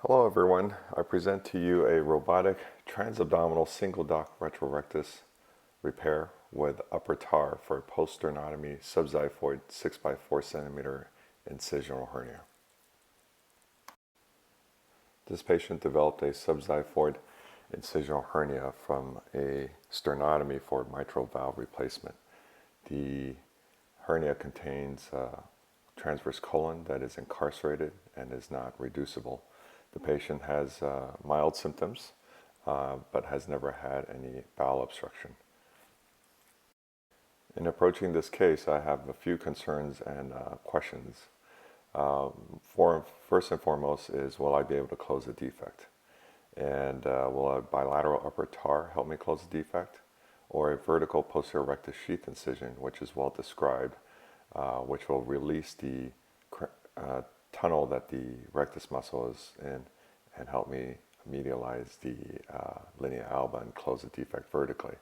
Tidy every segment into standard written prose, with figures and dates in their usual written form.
Hello everyone, I present to you a robotic transabdominal single dock retrorectus repair with upper TAR for post-sternotomy subxiphoid 6 by 4 centimeter incisional hernia. This patient developed a subxiphoid incisional hernia from a sternotomy for mitral valve replacement. The hernia contains transverse colon that is incarcerated and is not reducible. The patient has mild symptoms, but has never had any bowel obstruction. In approaching this case, I have a few concerns and questions. First and foremost is, will I be able to close the defect? And will a bilateral upper TAR help me close the defect? Or a vertical posterior rectus sheath incision, which is well described, which will release the tunnel that the rectus muscle is in and help me medialize the linea alba and close the defect vertically.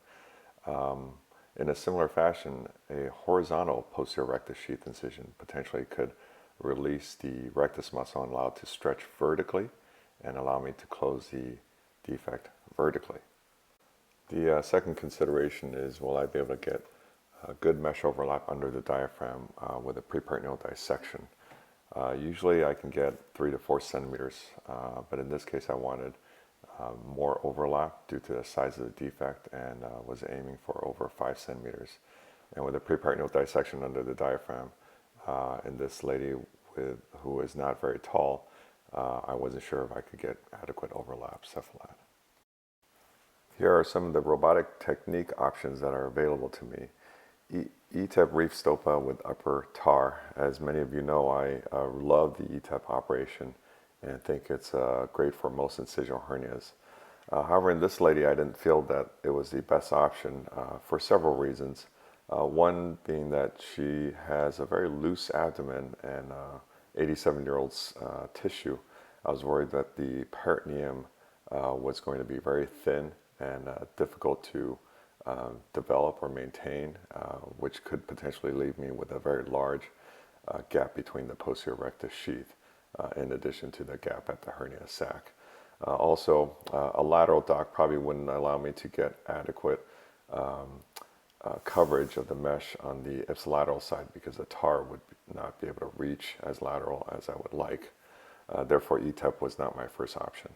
In a similar fashion, a horizontal posterior rectus sheath incision potentially could release the rectus muscle and allow it to stretch vertically and allow me to close the defect vertically. The second consideration is, will I be able to get a good mesh overlap under the diaphragm with a preperitoneal dissection? Usually I can get 3 to 4 centimeters, but in this case I wanted more overlap due to the size of the defect and was aiming for over 5 centimeters. And with a preperitoneal dissection under the diaphragm in this lady who is not very tall, I wasn't sure if I could get adequate overlap cephalad. Here are some of the robotic technique options that are available to me. ETEP reef stopa with upper TAR. As many of you know, I love the ETEP operation and think it's great for most incisional hernias. However, in this lady, I didn't feel that it was the best option for several reasons. One being that she has a very loose abdomen and 87-year-old's tissue. I was worried that the peritoneum was going to be very thin and difficult to develop or maintain, which could potentially leave me with a very large gap between the posterior rectus sheath, in addition to the gap at the hernia sac. Also, a lateral dock probably wouldn't allow me to get adequate coverage of the mesh on the ipsilateral side because the TAR would not be able to reach as lateral as I would like. Therefore, ETEP was not my first option.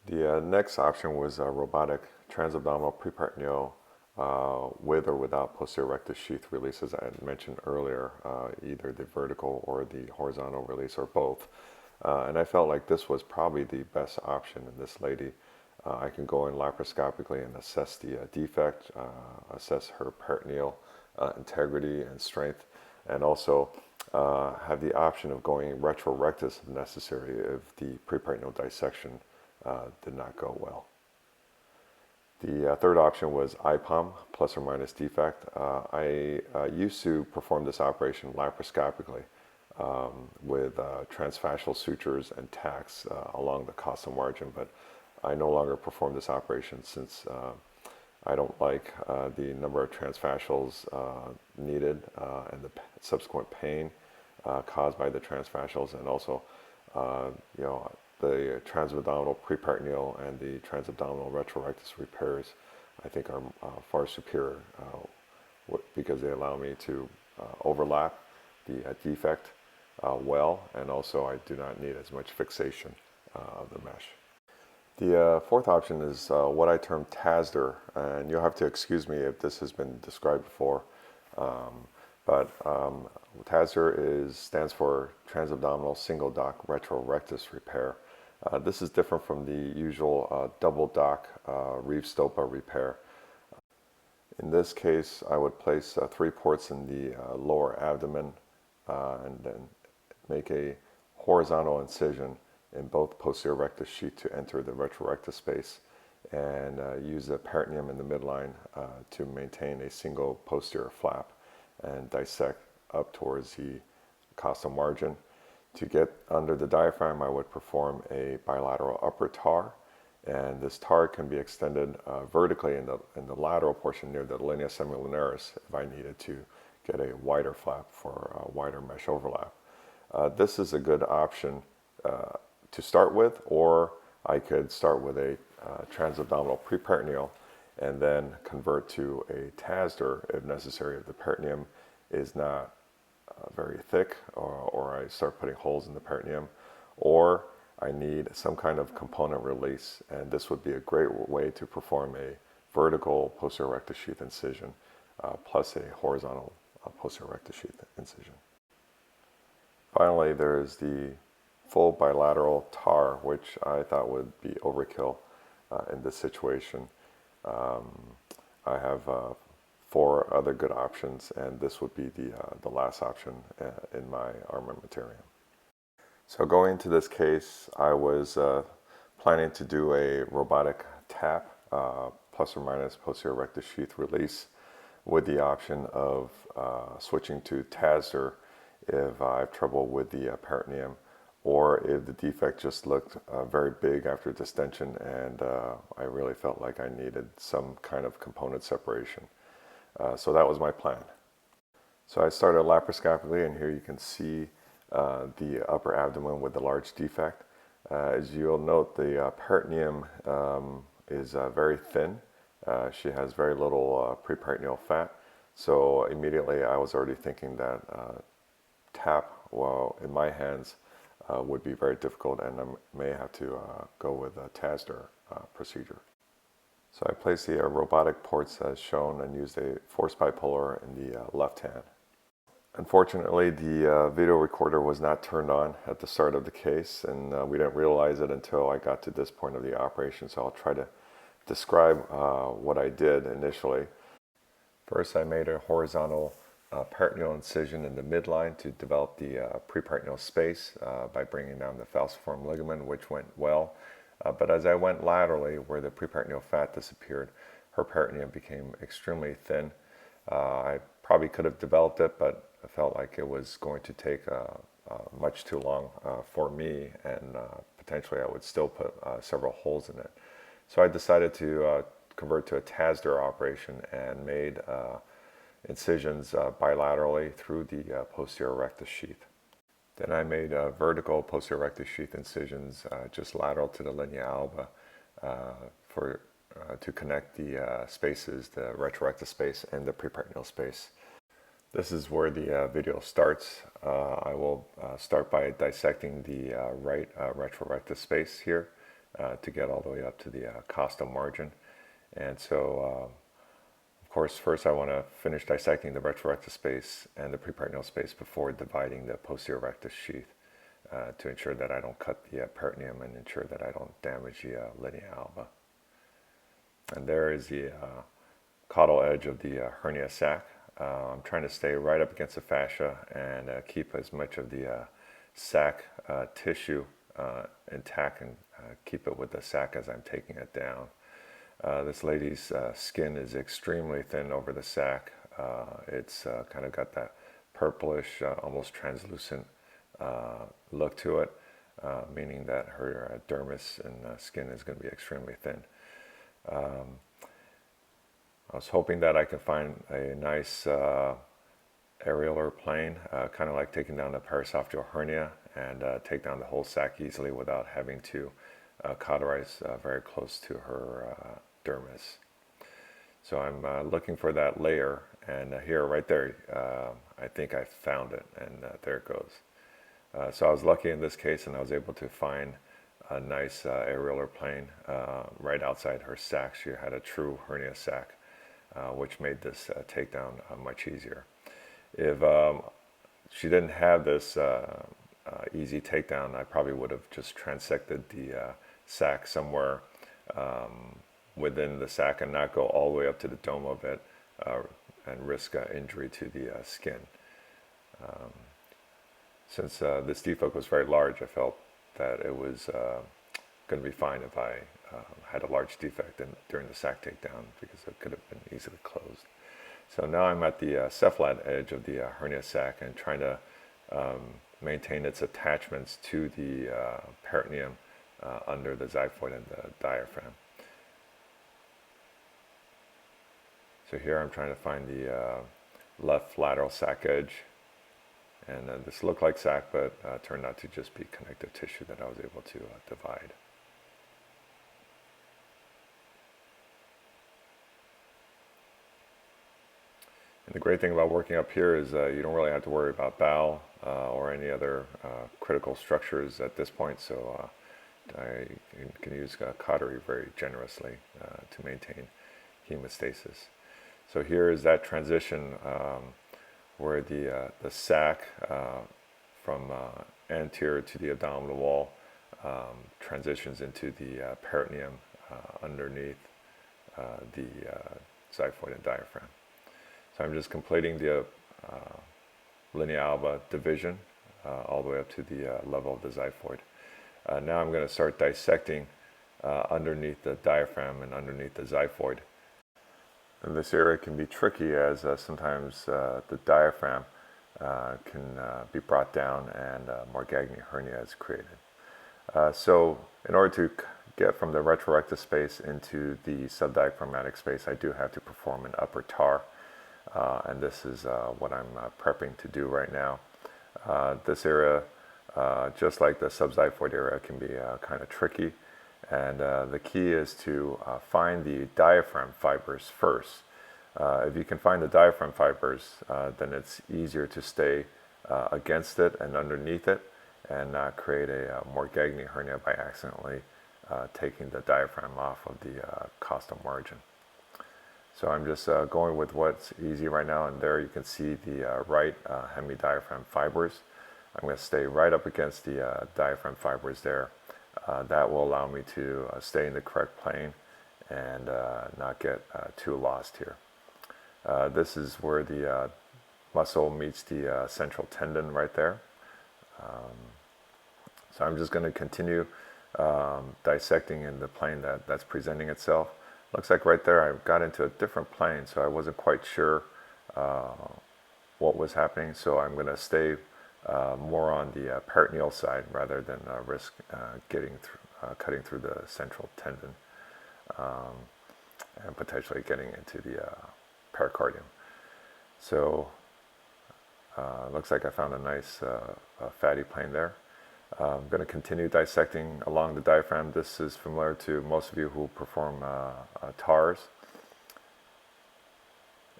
The next option was robotic transabdominal preperitoneal with or without posterior rectus sheath release, as I had mentioned earlier, either the vertical or the horizontal release or both. And I felt like this was probably the best option in this lady. I can go in laparoscopically and assess the defect, assess her peritoneal integrity and strength, and also have the option of going retrorectus if necessary if the preperitoneal dissection did not go well. The third option was IPOM, plus or minus defect. I used to perform this operation laparoscopically with transfascial sutures and tacks along the costal margin, but I no longer perform this operation since I don't like the number of transfascials needed and the subsequent pain caused by the transfascials, and also the transabdominal preperitoneal and the transabdominal retrorectus repairs, I think, are far superior because they allow me to overlap the defect well, and also I do not need as much fixation of the mesh. The fourth option is what I term TASR, and you'll have to excuse me if this has been described before, but TASR stands for transabdominal single dock retrorectus repair. This is different from the usual double dock reef stopa repair. In this case, I would place 3 ports in the lower abdomen and then make a horizontal incision in both posterior rectus sheath to enter the retrorectus space, and use the peritoneum in the midline to maintain a single posterior flap and dissect up towards the costal margin. To get under the diaphragm, I would perform a bilateral upper TAR, and this TAR can be extended vertically in the lateral portion near the linea semilunaris if I needed to get a wider flap for a wider mesh overlap. This is a good option to start with, or I could start with a transabdominal preperitoneal and then convert to a TASR if necessary, if the peritoneum is not very thick, or I start putting holes in the peritoneum, or I need some kind of component release, and this would be a great way to perform a vertical posterior rectus sheath incision plus a horizontal posterior rectus sheath incision. Finally, there is the full bilateral TAR, which I thought would be overkill in this situation. I have 4 other good options, and this would be the last option in my armamentarium. So going into this case, I was planning to do a robotic tap plus or minus posterior rectus sheath release with the option of switching to TASR if I have trouble with the peritoneum, or if the defect just looked very big after distension and I really felt like I needed some kind of component separation. So that was my plan. So I started laparoscopically, and here you can see the upper abdomen with the large defect. As you'll note, the peritoneum is very thin. She has very little preperitoneal fat. So immediately I was already thinking that tap, well, in my hands, would be very difficult, and I may have to go with a TASR procedure. So I placed the robotic ports as shown and used a forced bipolar in the left hand. Unfortunately, the video recorder was not turned on at the start of the case, and we didn't realize it until I got to this point of the operation, so I'll try to describe what I did initially. First, I made a horizontal peritoneal incision in the midline to develop the preperitoneal space by bringing down the falciform ligament, which went well. But as I went laterally, where the preperitoneal fat disappeared, her peritoneum became extremely thin. I probably could have developed it, but I felt like it was going to take much too long for me, and potentially I would still put several holes in it. So I decided to convert to a TASR operation and made incisions bilaterally through the posterior rectus sheath. Then I made vertical posterior rectus sheath incisions just lateral to the linea alba to connect the spaces, the retrorectus space and the preperitoneal space. This is where the video starts. I will start by dissecting the right retrorectus space here to get all the way up to the costal margin. And so, of course, first I want to finish dissecting the retrorectus space and the preperitoneal space before dividing the posterior rectus sheath to ensure that I don't cut the peritoneum and ensure that I don't damage the linea alba. And there is the caudal edge of the hernia sac. I'm trying to stay right up against the fascia and keep as much of the sac tissue intact and keep it with the sac as I'm taking it down. This lady's skin is extremely thin over the sac. It's kind of got that purplish, almost translucent look to it, meaning that her dermis and skin is going to be extremely thin. I was hoping that I could find a nice areolar plane, kind of like taking down the paraesophageal hernia, and take down the whole sac easily without having to cauterize very close to her dermis. So I'm looking for that layer, and here, right there, I think I found it, and there it goes. So I was lucky in this case, and I was able to find a nice areolar plane right outside her sac. She had a true hernia sac, which made this takedown much easier. If she didn't have this easy takedown, I probably would have just transected the sac somewhere within the sac and not go all the way up to the dome of it and risk injury to the skin. Since this defect was very large, I felt that it was going to be fine if I had a large defect during the sac takedown, because it could have been easily closed. So now I'm at the cephalad edge of the hernia sac and trying to maintain its attachments to the peritoneum under the xiphoid and the diaphragm. So here I'm trying to find the left lateral sac edge, And this looked like sac, but turned out to just be connective tissue that I was able to divide. And the great thing about working up here is you don't really have to worry about bowel or any other critical structures at this point, so I can use cautery very generously to maintain hemostasis. So here is that transition where the sac from anterior to the abdominal wall transitions into the peritoneum underneath the xiphoid and diaphragm. So I'm just completing the linea alba division all the way up to the level of the xiphoid. Now I'm going to start dissecting underneath the diaphragm and underneath the xiphoid. And this area can be tricky as sometimes the diaphragm can be brought down and Morgagni hernia is created. So in order to get from the retrorectus space into the subdiaphragmatic space, I do have to perform an upper TAR. And this is what I'm prepping to do right now. This area, just like the subxiphoid area, can be kind of tricky. And the key is to find the diaphragm fibers first. If you can find the diaphragm fibers, then it's easier to stay against it and underneath it and not create a Morgagni hernia by accidentally taking the diaphragm off of the costal margin. So I'm just going with what's easy right now, and there you can see the right hemidiaphragm fibers. I'm going to stay right up against the diaphragm fibers there. That will allow me to stay in the correct plane and not get too lost here. This is where the muscle meets the central tendon right there. So I'm just going to continue dissecting in the plane that's presenting itself. Looks like right there I got into a different plane, so I wasn't quite sure what was happening. So I'm going to stay more on the peritoneal side rather than risk cutting through the central tendon and potentially getting into the pericardium. So looks like I found a nice fatty plane there. I'm going to continue dissecting along the diaphragm. This is familiar to most of you who perform TARs.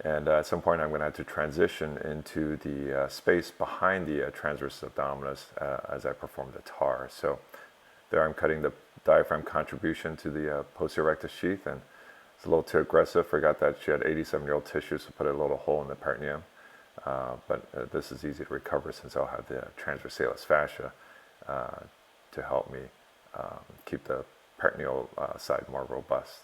And at some point I'm going to have to transition into the space behind the transverse abdominis as I perform the TAR. So there I'm cutting the diaphragm contribution to the posterior rectus sheath, and it's a little too aggressive. Forgot that she had 87-year-old tissue, so put a little hole in the peritoneum. But this is easy to recover since I'll have the transversalis fascia to help me keep the peritoneal side more robust.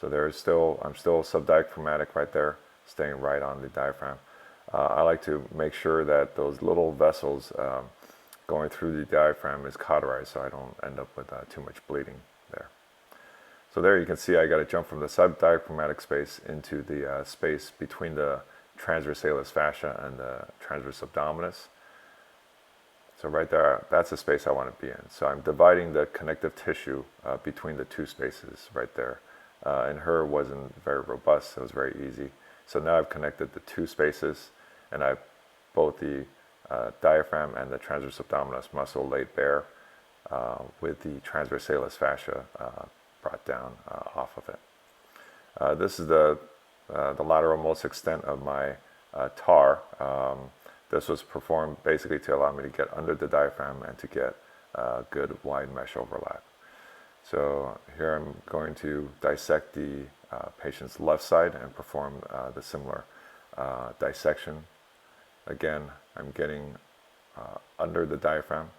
So I'm still subdiaphragmatic right there, staying right on the diaphragm. I like to make sure that those little vessels going through the diaphragm is cauterized so I don't end up with too much bleeding there. So there you can see I got to jump from the subdiaphragmatic space into the space between the transversalis fascia and the transverse abdominis. So right there, that's the space I want to be in. So I'm dividing the connective tissue between the two spaces right there. And her wasn't very robust, so it was very easy. So now I've connected the two spaces, and I've both the diaphragm and the transverse abdominis muscle laid bare with the transversalis fascia brought down off of it. This is the lateral most extent of my TAR. This was performed basically to allow me to get under the diaphragm and to get good wide mesh overlap. So here I'm going to dissect the patient's left side and perform the similar dissection. Again, I'm getting under the diaphragm,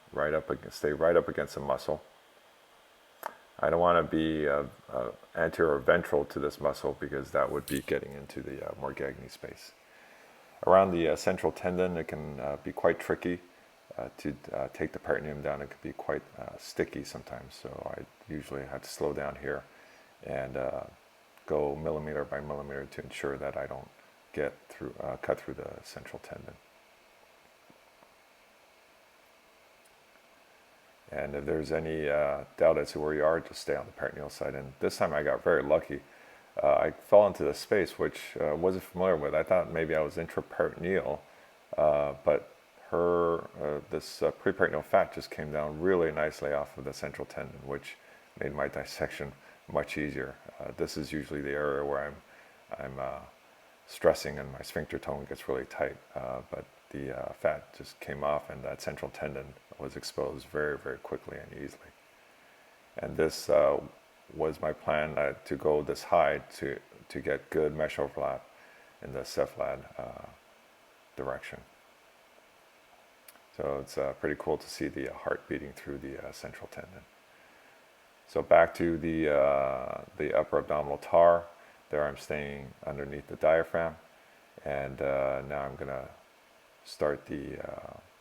stay right up against the muscle. I don't want to be anterior or ventral to this muscle because that would be getting into the Morgagni space. Around the central tendon, it can be quite tricky to take the peritoneum down. It could be quite sticky sometimes, so I usually have to slow down here and go millimeter by millimeter to ensure that I don't cut through the central tendon. And if there's any doubt as to where you are, just stay on the peritoneal side. And this time I got very lucky. I fell into the space which wasn't familiar with. I thought maybe I was intraperitoneal, but this preperitoneal fat just came down really nicely off of the central tendon, which made my dissection much easier. This is usually the area where I'm stressing and my sphincter tone gets really tight, but the fat just came off and that central tendon was exposed very, very quickly and easily. And this was my plan to go this high to get good mesh overlap in the cephalad direction. So it's pretty cool to see the heart beating through the central tendon. So back to the upper abdominal TAR. There I'm staying underneath the diaphragm, and now I'm going to start the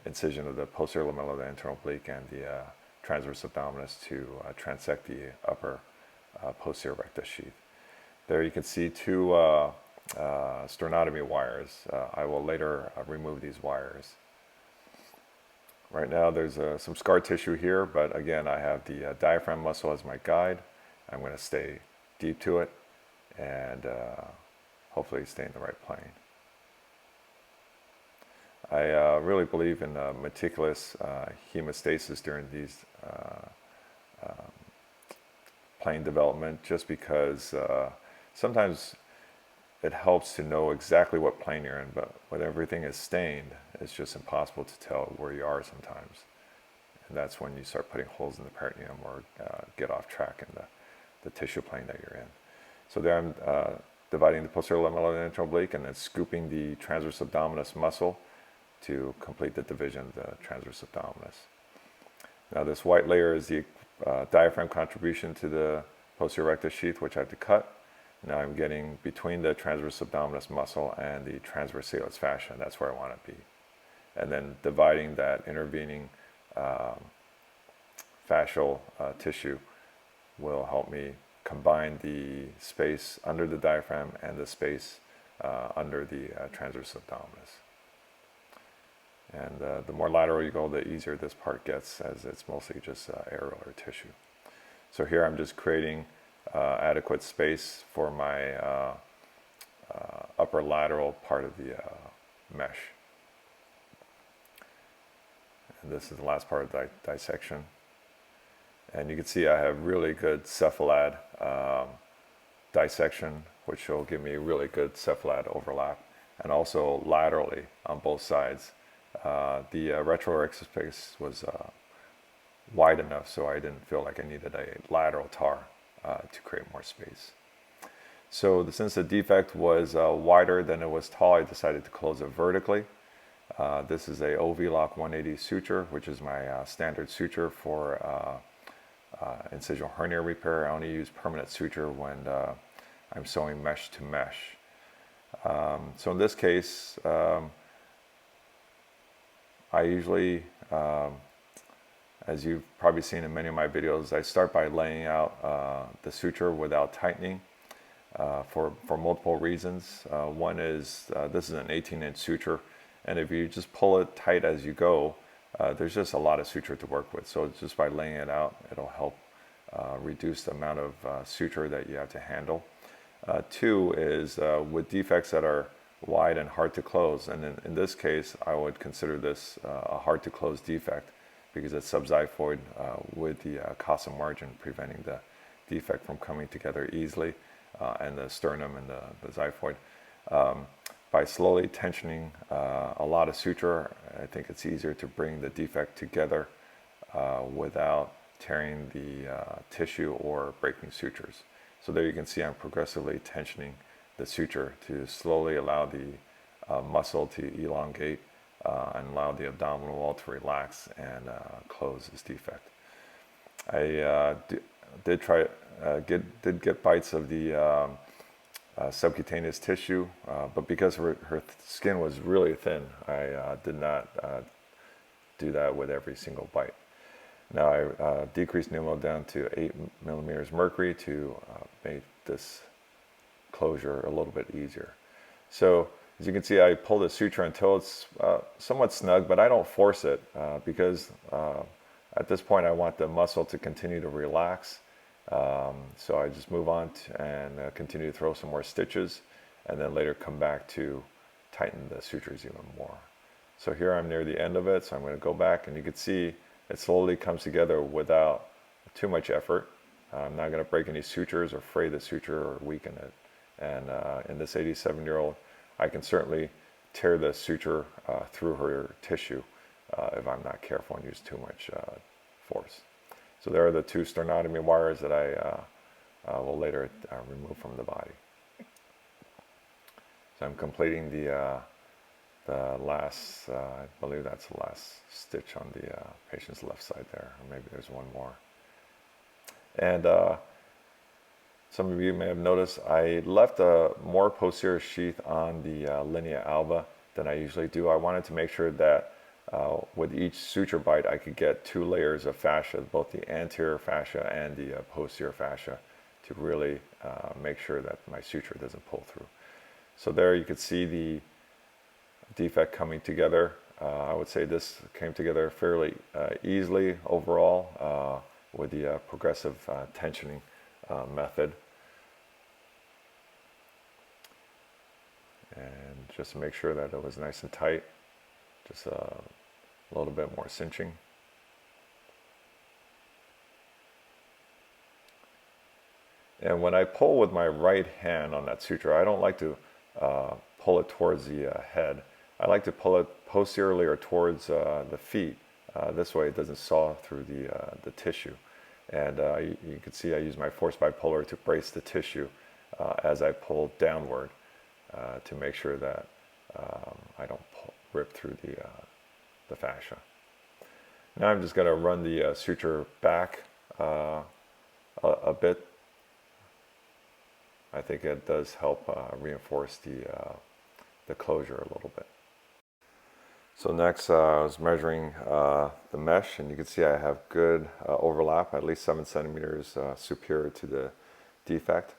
incision of the posterior lamella of the internal oblique and the transverse abdominis to transect the upper posterior rectus sheath. There you can see two sternotomy wires. I will later remove these wires. Right now there's some scar tissue here, but again I have the diaphragm muscle as my guide. I'm going to stay deep to it and hopefully stay in the right plane. I really believe in meticulous hemostasis during these plane development, just because sometimes it helps to know exactly what plane you're in, but when everything is stained, it's just impossible to tell where you are sometimes. And that's when you start putting holes in the peritoneum or get off track in the tissue plane that you're in. So there I'm dividing the posterior lamella of the internal oblique and then scooping the transverse abdominis muscle to complete the division of the transverse abdominis. Now this white layer is the diaphragm contribution to the posterior rectus sheath, which I have to cut. Now I'm getting between the transverse abdominis muscle and the transverse salus fascia. That's where I want to be. And then dividing that intervening fascial tissue will help me combine the space under the diaphragm and the space under the transverse abdominis. And the more lateral you go, the easier this part gets, as it's mostly just areolar tissue. So here I'm just creating adequate space for my upper lateral part of the mesh. And this is the last part of the dissection. And you can see I have really good cephalad dissection, which will give me really good cephalad overlap, and also laterally on both sides. The retroaxial space was wide enough, so I didn't feel like I needed a lateral TAR to create more space. So since the defect was wider than it was tall, I decided to close it vertically. This is a OV-Lock 180 suture, which is my standard suture for incisional hernia repair. I only use permanent suture when I'm sewing mesh to mesh. So in this case, I usually, as you've probably seen in many of my videos, I start by laying out the suture without tightening for multiple reasons. One is this is an 18-inch suture, and if you just pull it tight as you go, there's just a lot of suture to work with. So just by laying it out, it'll help reduce the amount of suture that you have to handle. Two is with defects that are wide and hard to close, and in this case I would consider this a hard to close defect because it's subxiphoid with the casa margin preventing the defect from coming together easily, and the sternum and the xiphoid. By slowly tensioning a lot of suture, I think it's easier to bring the defect together without tearing the tissue or breaking sutures. So there you can see I'm progressively tensioning the suture to slowly allow the muscle to elongate and allow the abdominal wall to relax and close this defect. I did get bites of the subcutaneous tissue, but because her skin was really thin, I did not do that with every single bite. Now I decreased pneumo down to 8 millimeters mercury to make this closure a little bit easier. So as you can see, I pull the suture until it's somewhat snug, but I don't force it because at this point I want the muscle to continue to relax. So I just move on and continue to throw some more stitches, and then later come back to tighten the sutures even more. So here I'm near the end of it, so I'm going to go back, and you can see it slowly comes together without too much effort. I'm not going to break any sutures or fray the suture or weaken it. And in this 87-year-old, I can certainly tear the suture through her tissue if I'm not careful and use too much force. So there are the two sternotomy wires that I will later remove from the body. So I'm completing the last, I believe that's the last stitch on the patient's left side there, or maybe there's one more. And some of you may have noticed I left a more posterior sheath on the linea alba than I usually do. I wanted to make sure that with each suture bite I could get 2 layers of fascia, both the anterior fascia and the posterior fascia, to really make sure that my suture doesn't pull through. So there you could see the defect coming together. I would say this came together fairly easily overall with the progressive tensioning method. And just to make sure that it was nice and tight, just a little bit more cinching. And when I pull with my right hand on that suture, I don't like to pull it towards the head. I like to pull it posteriorly or towards the feet. This way it doesn't saw through the tissue. And you can see I use my force bipolar to brace the tissue as I pull downward to make sure that I don't rip through the fascia. Now I'm just going to run the suture back a bit. I think it does help reinforce the closure a little bit. So next I was measuring the mesh, and you can see I have good overlap, at least 7 centimeters superior to the defect.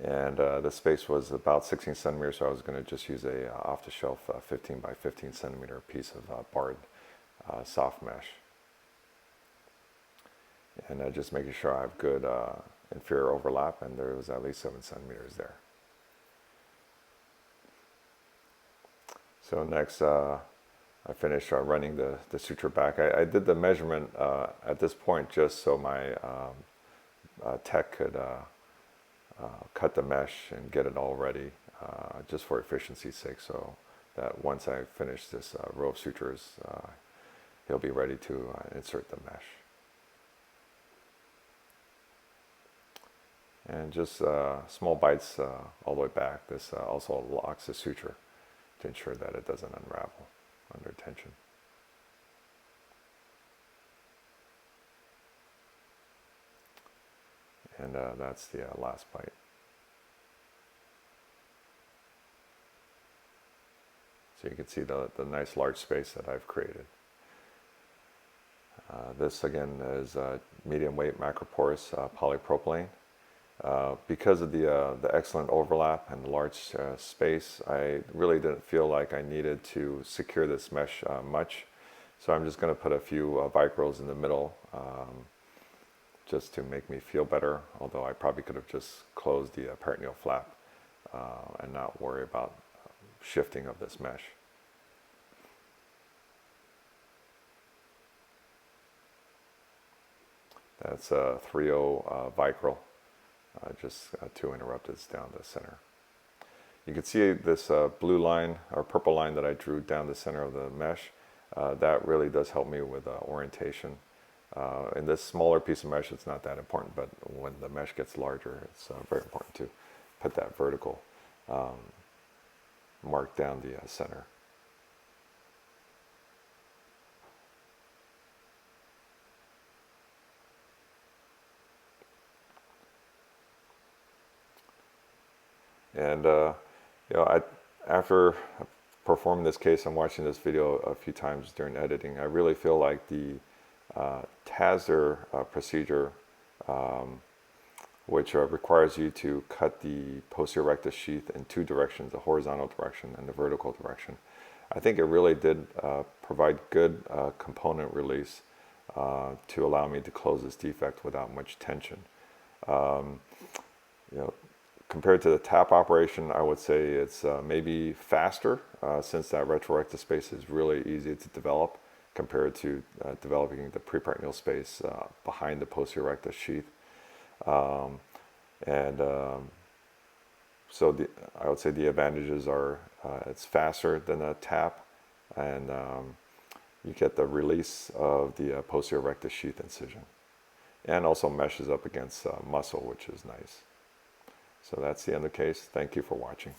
And the space was about 16 centimeters, so I was going to just use a off-the-shelf 15 by 15 centimeter piece of barred soft mesh. And just making sure I have good inferior overlap, and there was at least 7 centimeters there. So next I finished running the suture back. I did the measurement at this point just so my tech could cut the mesh and get it all ready, just for efficiency's sake, so that once I finish this row of sutures, he'll be ready to insert the mesh. And just small bites all the way back. This also locks the suture to ensure that it doesn't unravel under tension. And that's the last bite. So you can see the nice large space that I've created. This again is medium weight macroporous polypropylene. Because of the excellent overlap and the large space, I really didn't feel like I needed to secure this mesh much. So I'm just going to put a few Vicryls in the middle just to make me feel better, although I probably could have just closed the peritoneal flap and not worry about shifting of this mesh. That's a 3/0 Vicryl. Just 2 interrupteds down the center. You can see this blue line or purple line that I drew down the center of the mesh. That really does help me with orientation. In this smaller piece of mesh, it's not that important, but when the mesh gets larger, it's very important to put that vertical mark down the center. And after performing this case, I'm watching this video a few times during editing. I really feel like the TASR procedure, which requires you to cut the posterior rectus sheath in 2 directions, the horizontal direction and the vertical direction. I think it really did provide good component release to allow me to close this defect without much tension. Compared to the TAP operation, I would say it's maybe faster since that retrorectal space is really easy to develop compared to developing the preperitoneal space behind the posterior rectus sheath. And so I would say the advantages are it's faster than a TAP, and you get the release of the posterior rectus sheath incision, and also meshes up against muscle, which is nice. So that's the end of the case. Thank you for watching.